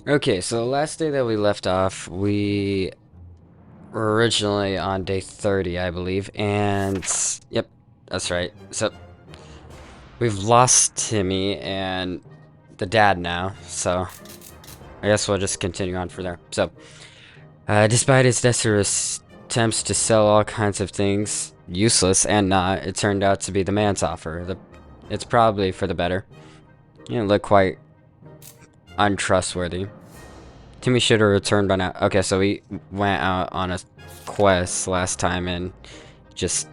Okay, so the last day that we left off, we were originally on day 30, I believe, and yep, that's right. So we've lost Timmy and the dad now, so I guess we'll just continue on from there. So, despite his desperate attempts to sell all kinds of things, useless and not, it turned out to be the man's offer. It's probably for the better. You know, look quite untrustworthy. Timmy should have returned by now. Okay, so we went out on a quest last time and just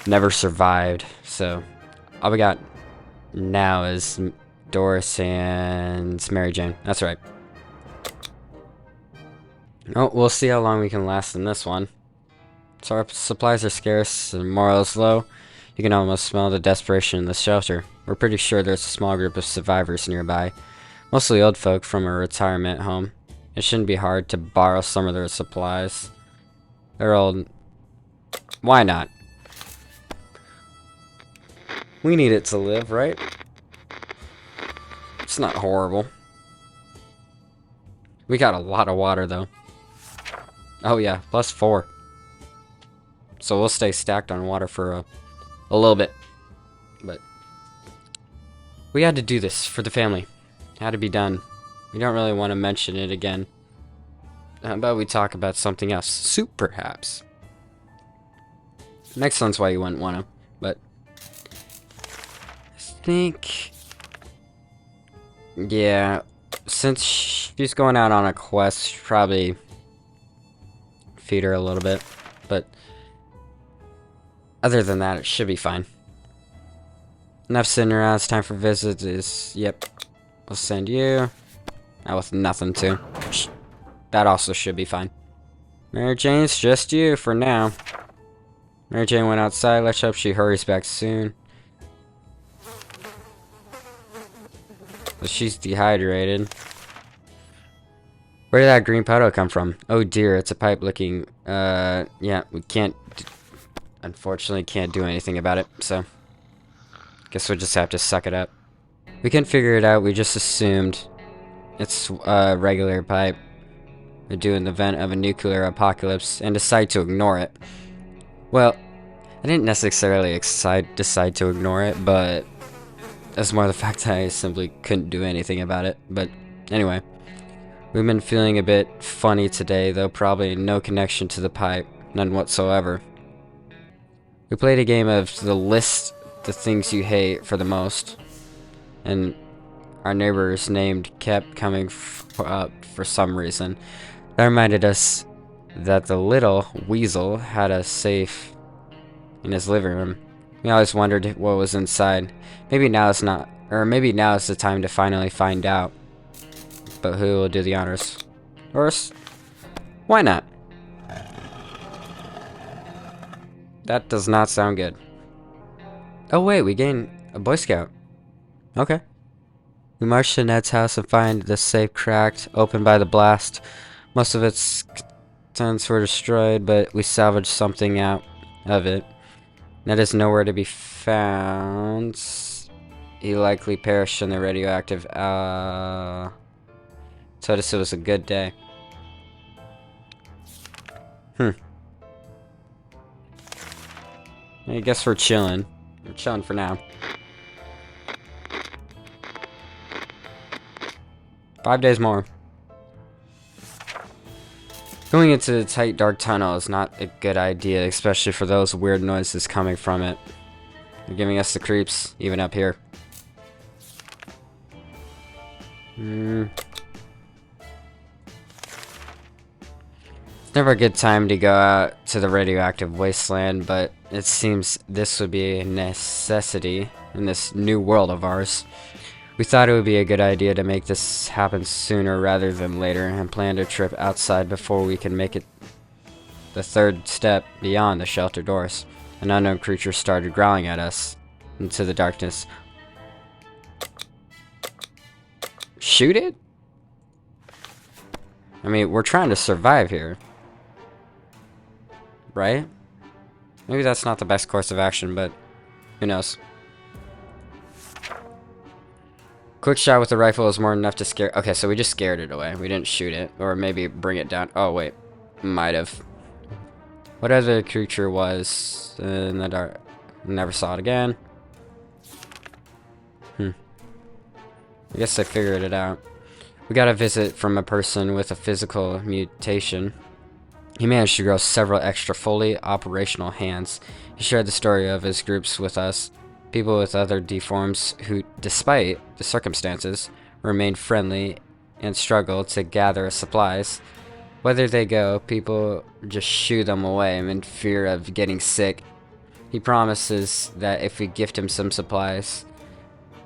never survived. So all we got now is Doris and Mary Jane. That's right. Oh, we'll see how long we can last in this one. So our supplies are scarce and morals low. You can almost smell the desperation in the shelter. We're pretty sure there's a small group of survivors nearby, mostly old folk from a retirement home. It shouldn't be hard to borrow some of their supplies. They're old. Why not? We need it to live, right? It's not horrible. We got a lot of water, though. Oh, yeah, +4. So we'll stay stacked on water for a little bit. But we had to do this for the family. It had to be done. We don't really want to mention it again. How about we talk about something else? Soup, perhaps. Next one's why you wouldn't want to. But I think, yeah, since she's going out on a quest, probably feed her a little bit. But other than that, it should be fine. Enough sitting around. It's time for visits. Yep, we'll send you. Now with nothing to. That also should be fine. Mary Jane, it's just you for now. Mary Jane went outside. Let's hope she hurries back soon. But she's dehydrated. Where did that green puddle come from? Oh dear, it's a pipe looking. Yeah, we can't. Unfortunately, can't do anything about it. So, guess we'll just have to suck it up. We couldn't figure it out. We just assumed it's a regular pipe. We're doing the event of a nuclear apocalypse and decide to ignore it. Well, I didn't necessarily decide to ignore it, but that's more the fact that I simply couldn't do anything about it. But anyway, we've been feeling a bit funny today, though probably no connection to the pipe, none whatsoever. We played a game of the things you hate for the most, and our neighbor's name kept coming up for some reason. That reminded us that the little weasel had a safe in his living room. We always wondered what was inside. Maybe now is not, or maybe now is the time to finally find out. But who will do the honors? Doris? Why not? That does not sound good. Oh wait, we gained a Boy Scout. Okay. We march to Ned's house and find the safe cracked, open by the blast. Most of its contents were destroyed, but we salvaged something out of it. Ned is nowhere to be found. He likely perished in the radioactive. Told us it was a good day. I guess we're chilling. We're chilling for now. 5 days more. Going into the tight, dark tunnel is not a good idea, especially for those weird noises coming from it. They're giving us the creeps, even up here. It's never a good time to go out to the radioactive wasteland, but it seems this would be a necessity in this new world of ours. We thought it would be a good idea to make this happen sooner rather than later, and planned a trip outside before we can make it the third step beyond the shelter doors. An unknown creature started growling at us into the darkness. Shoot it? I mean, we're trying to survive here. Right? Maybe that's not the best course of action, but who knows? Quick shot with the rifle is more than enough to scare. Okay, so we just scared it away. We didn't shoot it, or maybe bring it down. Oh wait, might have. Whatever the creature was in the dark, never saw it again. I guess I figured it out. We got a visit from a person with a physical mutation. He managed to grow several extra fully operational hands. He shared the story of his groups with us. People with other deforms who, despite the circumstances, remained friendly and struggled to gather supplies. Whether they go, people just shoo them away in fear of getting sick. He promises that if we gift him some supplies,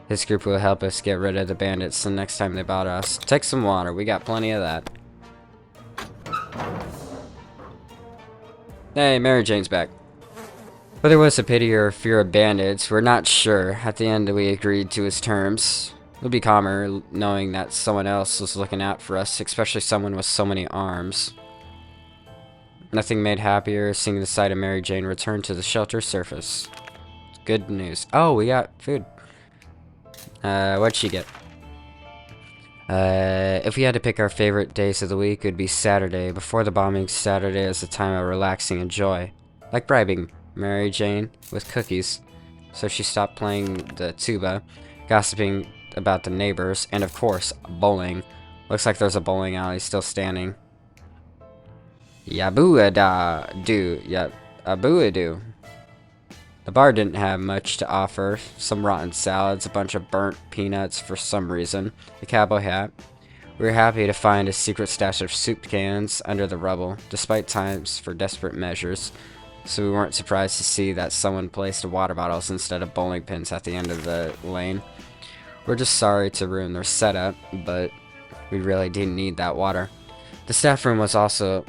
his group will help us get rid of the bandits the next time they bother us. Take some water, we got plenty of that. Hey, Mary Jane's back. Whether it was a pity or fear of bandits, we're not sure. At the end, we agreed to his terms. It would be calmer knowing that someone else was looking out for us, especially someone with so many arms. Nothing made happier seeing the sight of Mary Jane return to the shelter surface. Good news. Oh, we got food. What'd she get? If we had to pick our favorite days of the week, it would be Saturday. Before the bombing, Saturday is a time of relaxing and joy. Like bribing Mary Jane with cookies, so she stopped playing the tuba, gossiping about the neighbors, and of course, bowling. Looks like there's a bowling alley still standing. Yaboo-a-da-doo, yab-a-boo-a-doo. The bar didn't have much to offer. Some rotten salads, a bunch of burnt peanuts for some reason, a cowboy hat. We were happy to find a secret stash of soup cans under the rubble, despite times for desperate measures, so we weren't surprised to see that someone placed water bottles instead of bowling pins at the end of the lane. We're just sorry to ruin their setup, but we really didn't need that water. The staff room was also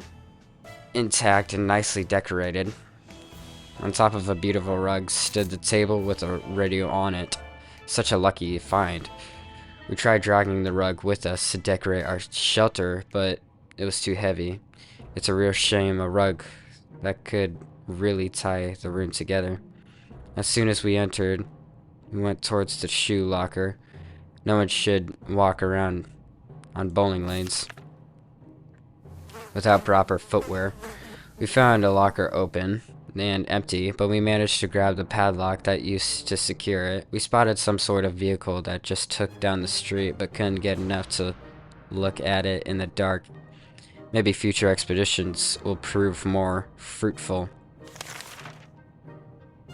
intact and nicely decorated. On top of a beautiful rug stood the table with a radio on it. Such a lucky find. We tried dragging the rug with us to decorate our shelter, but it was too heavy. It's a real shame, a rug that could really tie the room together. As soon as we entered, we went towards the shoe locker. No one should walk around on bowling lanes without proper footwear. We found a locker open and empty, but we managed to grab the padlock that used to secure it. We spotted some sort of vehicle that just took down the street, but couldn't get enough to look at it in the dark. Maybe future expeditions will prove more fruitful.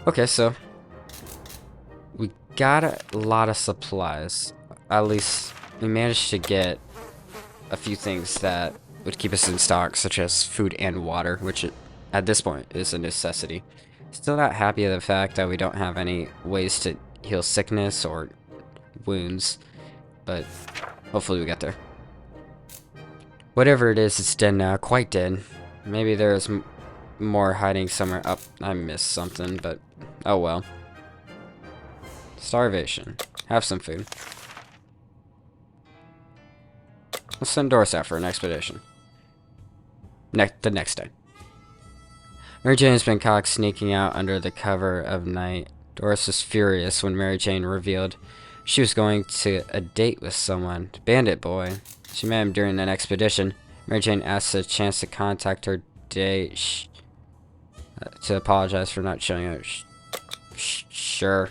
Okay, so we got a lot of supplies. At least we managed to get a few things that would keep us in stock, such as food and water, which at this point is a necessity. Still not happy with the fact that we don't have any ways to heal sickness or wounds, but hopefully we get there. Whatever it is, it's dead now, quite dead. Maybe there's more hiding somewhere. Oh, I missed something, but oh well. Starvation. Have some food. Let's send Doris out for an expedition. The next day. Mary Jane has been caught sneaking out under the cover of night. Doris was furious when Mary Jane revealed she was going to a date with someone. Bandit boy. She met him during an expedition. Mary Jane asked a chance to contact her date to apologize for not showing up. Sure.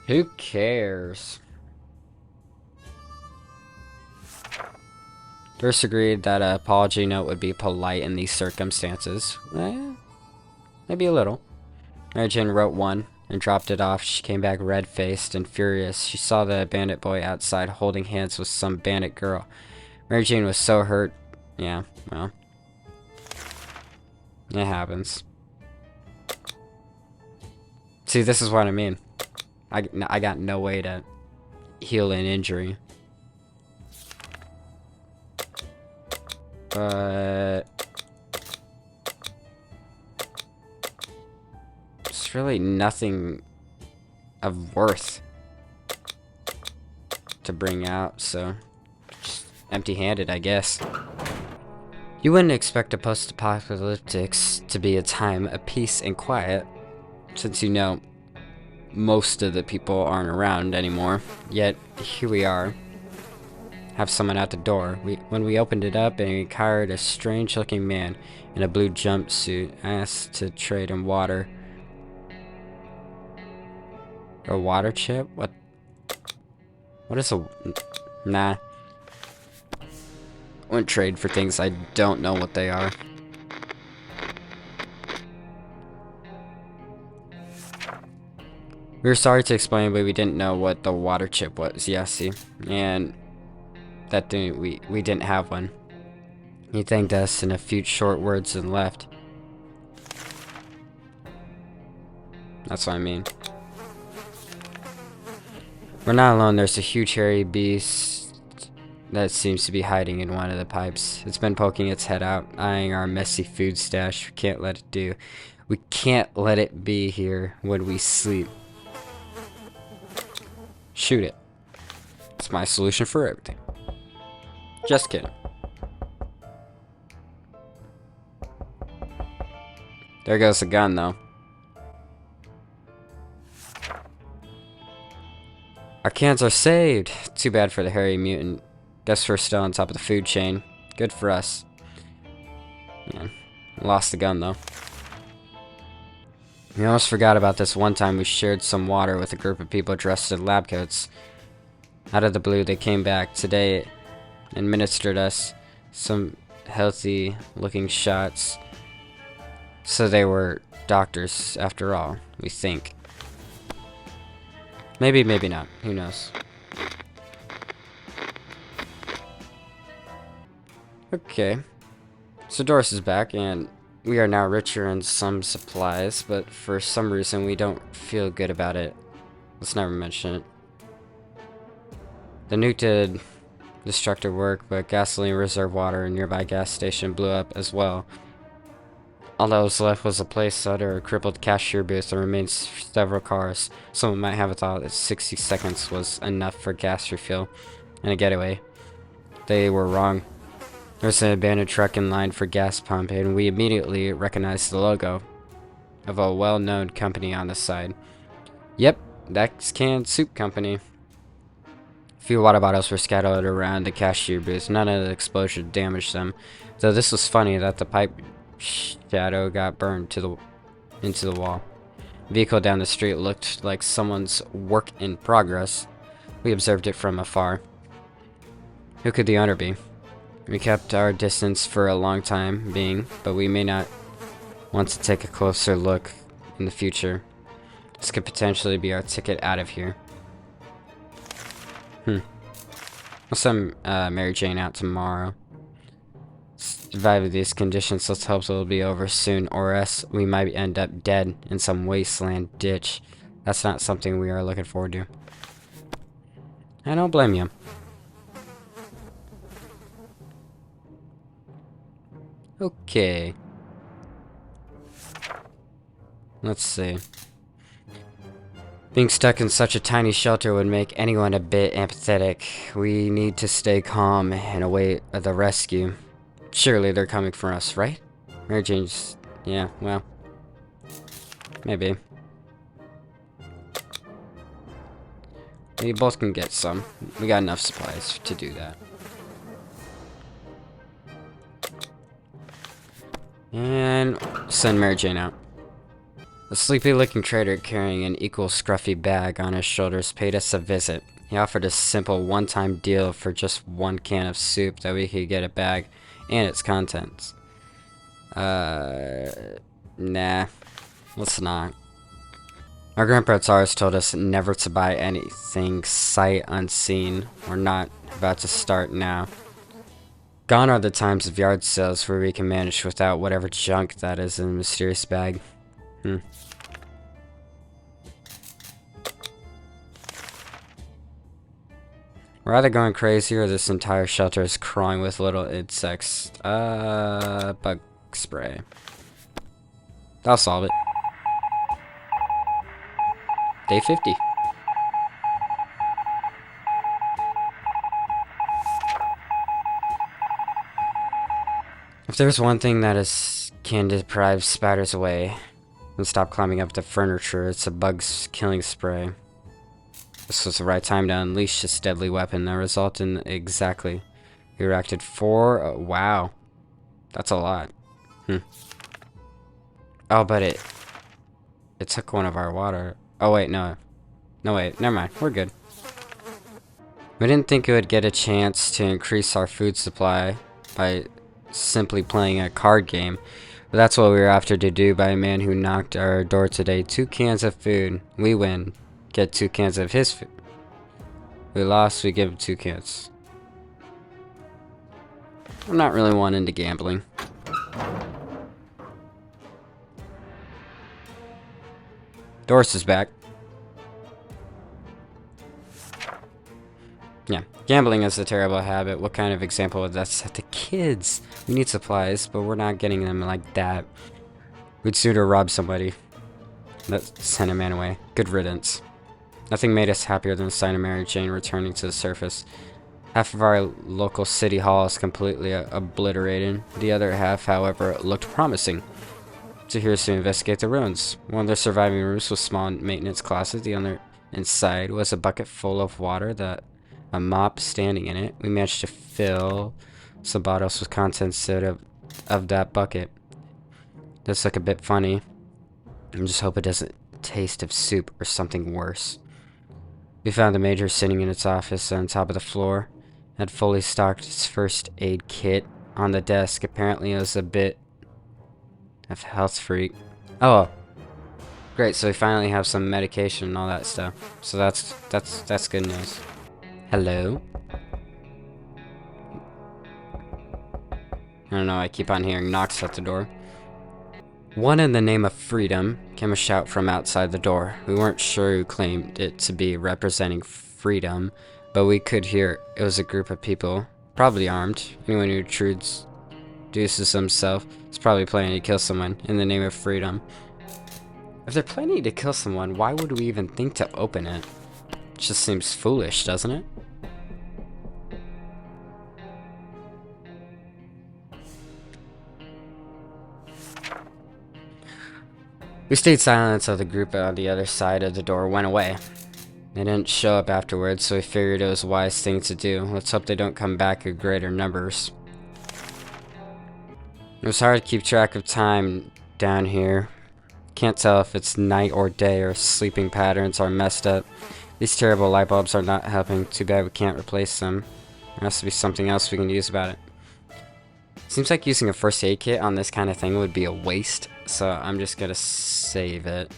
Who cares? Doris agreed that an apology note would be polite in these circumstances. Maybe a little. Mary Jane wrote one and dropped it off. She came back red-faced and furious. She saw the bandit boy outside holding hands with some bandit girl. Mary Jane was so hurt. Yeah, well. It happens. See, this is what I mean. I got no way to heal an injury. But it's really nothing of worth to bring out, so just empty-handed, I guess. You wouldn't expect a post-apocalyptic to be a time of peace and quiet, since you know most of the people aren't around anymore. Yet, here we are. Have someone at the door. When we opened it up, and we encountered a strange-looking man in a blue jumpsuit, asked to trade him water. A water chip? What? What is a... Nah. Wouldn't trade for things I don't know what they are. We were sorry to explain, but we didn't know what the water chip was. Yeah, see? And that thing, we didn't have one. He thanked us in a few short words and left. That's what I mean. We're not alone. There's a huge hairy beast that seems to be hiding in one of the pipes. It's been poking its head out, eyeing our messy food stash. We can't let it do. We can't let it be here when we sleep. Shoot it. It's my solution for everything. Just kidding. There goes the gun, though. Our cans are saved. Too bad for the hairy mutant. Guess we're still on top of the food chain. Good for us. Yeah. Lost the gun, though. We almost forgot about this one time we shared some water with a group of people dressed in lab coats. Out of the blue, they came back today and administered us some healthy-looking shots. So they were doctors, after all, we think. Maybe, maybe not. Who knows? Okay. So Doris is back, and we are now richer in some supplies, but for some reason we don't feel good about it. Let's never mention it. The nuke did destructive work, but gasoline reserve water in a nearby gas station blew up as well. All that was left was a place under a crippled cashier booth and remains several cars. Someone might have thought that 60 seconds was enough for gas refill and a getaway. They were wrong. There's an abandoned truck in line for gas pump, and we immediately recognized the logo of a well-known company on the side. Yep, that's Canned Soup Company. A few water bottles were scattered around the cashier booth. None of the explosion damaged them, though this was funny that the pipe shadow got burned into the wall. The vehicle down the street looked like someone's work in progress. We observed it from afar. Who could the owner be? We kept our distance for a long time being, but we may not want to take a closer look in the future. This could potentially be our ticket out of here. I'll send Mary Jane out tomorrow. Survive these conditions, let's hope it'll be over soon, or else we might end up dead in some wasteland ditch. That's not something we are looking forward to. I don't blame you. Okay. Let's see. Being stuck in such a tiny shelter would make anyone a bit apathetic. We need to stay calm and await the rescue. Surely they're coming for us, right? Mary Jane's... yeah, well... maybe. We both can get some. We got enough supplies to do that. And send Mary Jane out. A sleepy-looking trader carrying an equal scruffy bag on his shoulders paid us a visit. He offered a simple one-time deal for just one can of soup that we could get a bag and its contents. Nah. Let's not. Our grandpa Tsars told us never to buy anything sight unseen. We're not about to start now. Gone are the times of yard sales where we can manage without whatever junk that is in the mysterious bag. We're either going crazy or this entire shelter is crawling with little insects. Bug spray. That'll solve it. Day 50. If there's one thing that can deprive spiders away, And stop climbing up the furniture. It's a bug-killing spray. This was the right time to unleash this deadly weapon that resulted in exactly. He reacted 4. Wow. That's a lot. Oh, but it took one of our water. Oh, wait, no. No, wait. Never mind. We're good. We didn't think it would get a chance to increase our food supply by simply playing a card game. But that's what we were after to do by a man who knocked our door today. 2 cans of food. We win. Get 2 cans of his food. We lost, we give him 2 cans. I'm not really one into gambling. Doris is back. Yeah, gambling is a terrible habit. What kind of example would that set to kids? We need supplies, but we're not getting them like that. We'd sooner rob somebody. Let's send a man away. Good riddance. Nothing made us happier than the sight of Mary Jane returning to the surface. Half of our local city hall is completely obliterated. The other half, however, looked promising. So here's to investigate the ruins. One of the surviving rooms was small maintenance closet. The other inside was a bucket full of water, a mop standing in it. We managed to fill some bottles with contents of that bucket. Does look a bit funny. I just hope it doesn't taste of soup or something worse. We found the major sitting in its office on top of the floor. It had fully stocked its first aid kit on the desk. Apparently it was a bit of health freak. Oh, great, so we finally have some medication and all that stuff. So that's good news. Hello? I don't know, I keep on hearing knocks at the door. One in the name of freedom, came a shout from outside the door. We weren't sure who claimed it to be representing freedom, but we could hear it was a group of people, probably armed. Anyone who introduces himself is probably planning to kill someone in the name of freedom. If they're planning to kill someone, why would we even think to open it? It just seems foolish, doesn't it? We stayed silent until the group on the other side of the door went away. They didn't show up afterwards, so we figured it was a wise thing to do. Let's hope they don't come back in greater numbers. It was hard to keep track of time down here. Can't tell if it's night or day or sleeping patterns are messed up. These terrible light bulbs are not helping. Too bad we can't replace them. There has to be something else we can use about it. Seems like using a first aid kit on this kind of thing would be a waste, so I'm just gonna save it.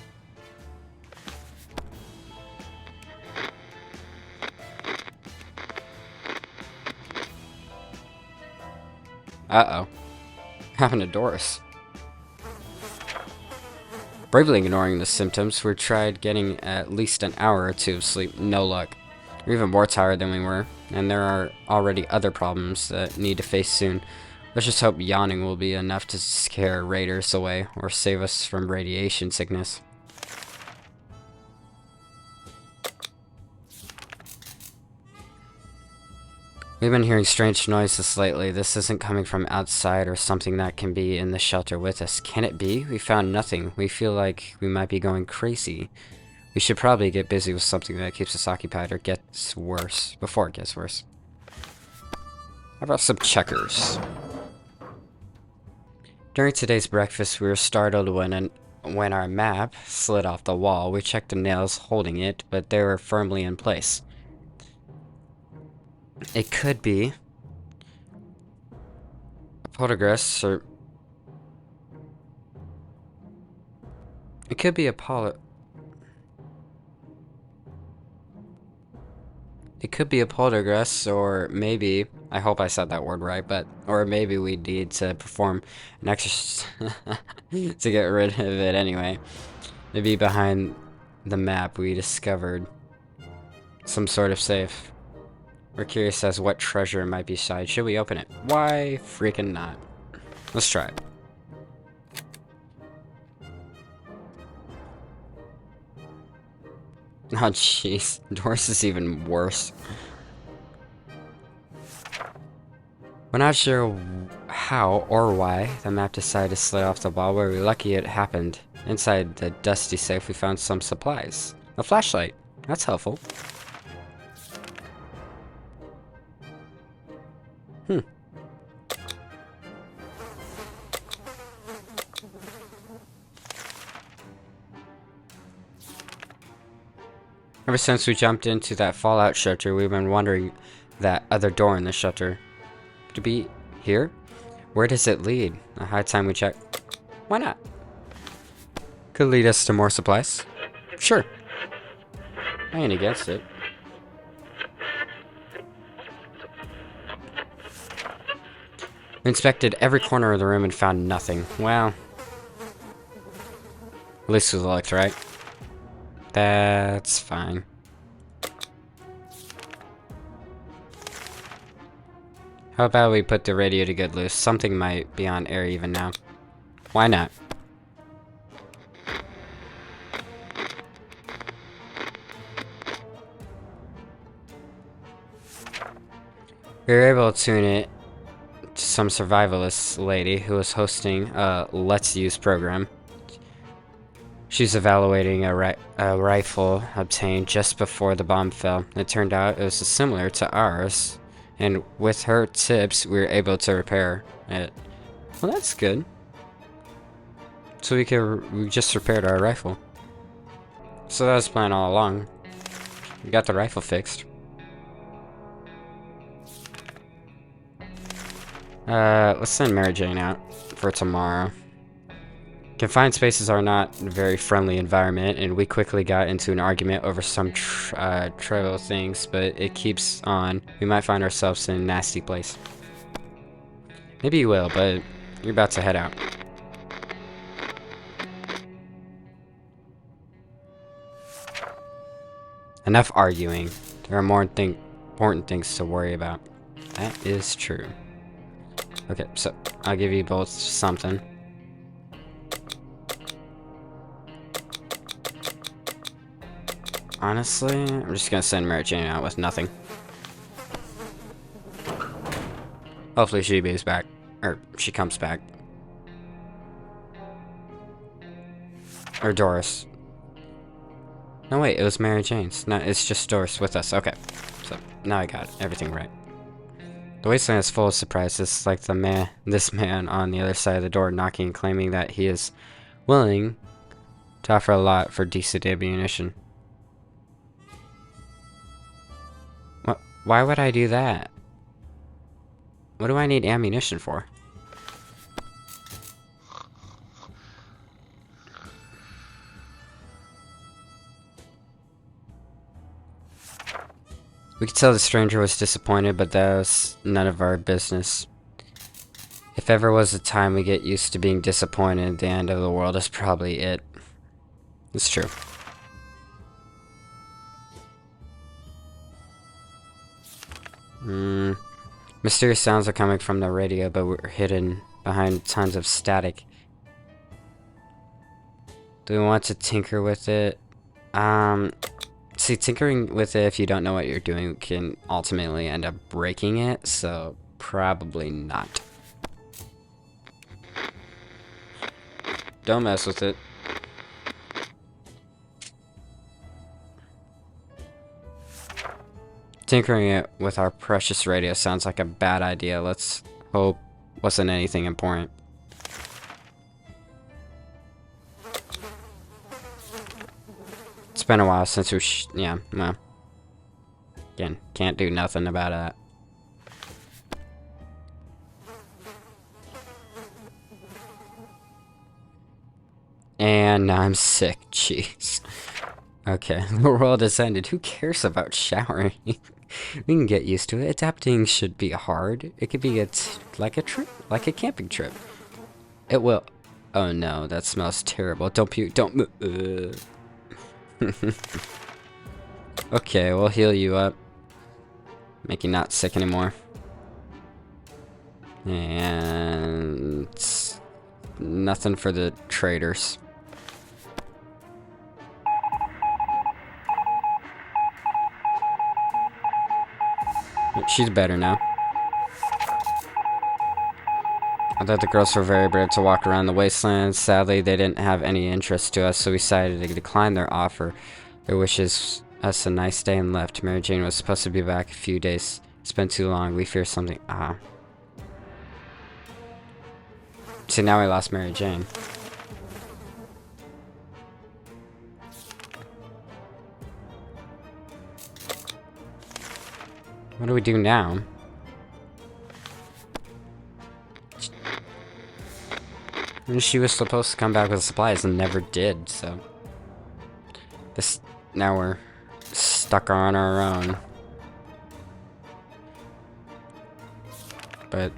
Uh-oh. What happened to Doris? Bravely ignoring the symptoms, we tried getting at least an hour or 2 of sleep. No luck. We're even more tired than we were, and there are already other problems that need to face soon. Let's just hope yawning will be enough to scare raiders away, or save us from radiation sickness. We've been hearing strange noises lately. This isn't coming from outside or something that can be in the shelter with us. Can it be? We found nothing. We feel like we might be going crazy. We should probably get busy with something that keeps us occupied or gets worse, before it gets worse. How about some checkers? During today's breakfast, we were startled when our map slid off the wall. We checked the nails holding it, but they were firmly in place. It could be a poltergeist, or it could be a It could be a poltergeist, or maybe, I hope I said that word right, or maybe we need to perform an exorcism to get rid of it anyway. Maybe behind the map we discovered some sort of safe. We're curious as what treasure might be inside. Should we open it? Why freaking not? Let's try it. Oh jeez, Doris is even worse. We're not sure how or why the map decided to slide off the wall, but we're lucky it happened. Inside the dusty safe, we found some supplies. A flashlight. That's helpful. Ever since we jumped into that fallout shelter, we've been wondering that other door in the shelter. Could it be here? Where does it lead? A high time we check. Why not? Could lead us to more supplies. Sure. I ain't against it. We inspected every corner of the room and found nothing. Well, at least we looked, right? That's fine. How about we put the radio to good use? Something might be on air even now. Why not? We were able to tune it to some survivalist lady who was hosting a Let's Use program. She's evaluating a rifle obtained just before the bomb fell. It turned out it was similar to ours, and with her tips, we were able to repair it. Well, that's good. So we just repaired our rifle. So that was the plan all along. We got the rifle fixed. Let's send Mary Jane out for tomorrow. Confined spaces are not a very friendly environment, and we quickly got into an argument over some trivial things, but it keeps on. We might find ourselves in a nasty place. Maybe you will, but you're about to head out. Enough arguing. There are more important things to worry about. That is true. Okay, so I'll give you both something. Honestly, I'm just gonna send Mary Jane out with nothing. Hopefully she is back. Or she comes back. Or Doris. No wait, it was Mary Jane's. No, it's just Doris with us. Okay. So now I got everything right. The wasteland is full of surprises, like this man on the other side of the door knocking and claiming that he is willing to offer a lot for decent ammunition. Why would I do that? What do I need ammunition for? We could tell the stranger was disappointed, but that was none of our business. If ever was a time we get used to being disappointed, the end of the world is probably it. It's true. Mysterious sounds are coming from the radio, but we're hidden behind tons of static. Do we want to tinker with it? See, tinkering with it if you don't know what you're doing can ultimately end up breaking it, so probably not. Don't mess with it. Tinkering it with our precious radio sounds like a bad idea. Let's hope wasn't anything important. It's been a while since we yeah, well. Again, can't do nothing about that. And now I'm sick, jeez. Okay, the world has ended. Who cares about showering? We can get used to it. Adapting should be hard. It could be like a trip, like a camping trip. It will. Oh no, that smells terrible. Don't puke. Don't. Okay, we'll heal you up. Make you not sick anymore. And nothing for the traders. She's better now. I thought the girls were very brave to walk around the wasteland. Sadly, they didn't have any interest to us, so we decided to decline their offer. Their wishes us a nice day and left. Mary Jane was supposed to be back a few days. It's been too long. We fear something. See, now we lost Mary Jane. What do we do now? She was supposed to come back with supplies and never did, so... Now we're stuck on our own. But...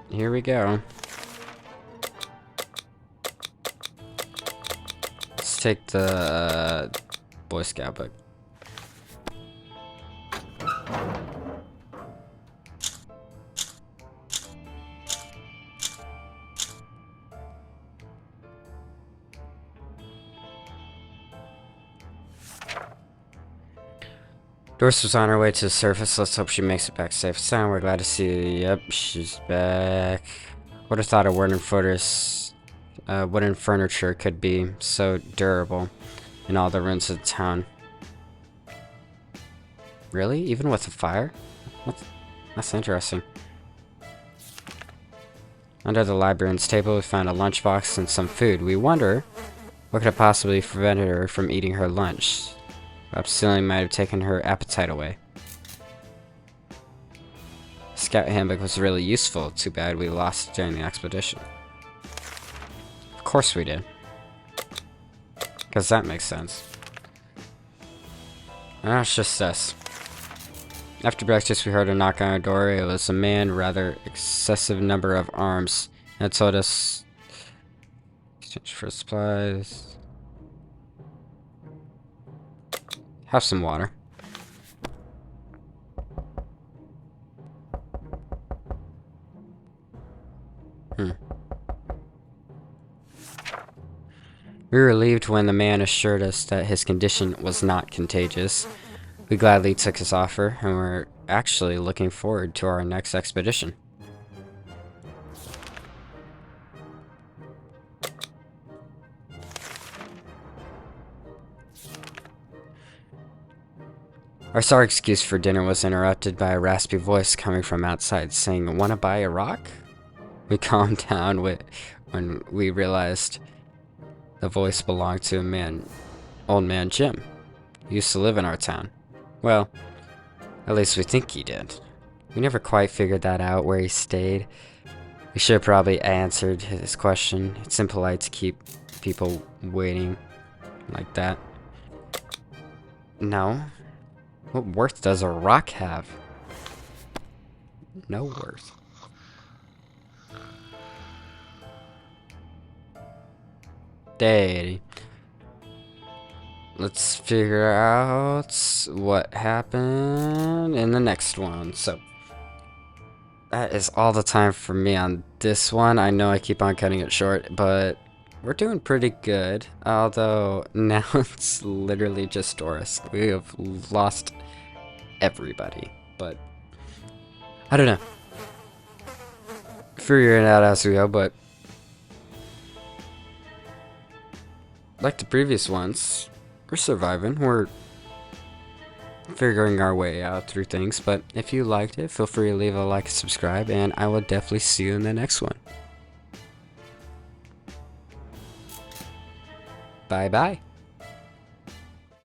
here we go. Let's take the Boy Scout book. Doris was on her way to the surface. Let's hope she makes it back safe and sound. We're glad to see. Yep, she's back. Would have thought a wooden furniture could be so durable in all the ruins of the town. Really? Even with the fire? That's interesting. Under the librarian's table, we found a lunchbox and some food. We wonder what could have possibly prevented her from eating her lunch. Perhaps stealing might have taken her appetite away. Scout handbook was really useful. Too bad we lost it during the expedition. Of course we did. Because that makes sense. Oh, it's just us. After breakfast, we heard a knock on our door. It was a man, rather excessive number of arms, and told us exchange for supplies. Have some water. We were relieved when the man assured us that his condition was not contagious. We gladly took his offer, and we're actually looking forward to our next expedition. Our sorry excuse for dinner was interrupted by a raspy voice coming from outside saying, "Wanna buy a rock?" We calmed down when we realized the voice belonged to old man Jim. He used to live in our town. Well, at least we think he did. We never quite figured that out, where he stayed. We should have probably answered his question. It's impolite to keep people waiting like that. No. What worth does a rock have? No worth. Daddy. Let's figure out what happened in the next one. So, that is all the time for me on this one. I know I keep on cutting it short, but we're doing pretty good. Although, now it's literally just Doris. We have lost everybody. But, I don't know. Figure it out as we go, but like the previous ones, we're surviving. We're figuring our way out through things. But if you liked it, feel free to leave a like and subscribe, and I will definitely see you in the next one. Bye bye.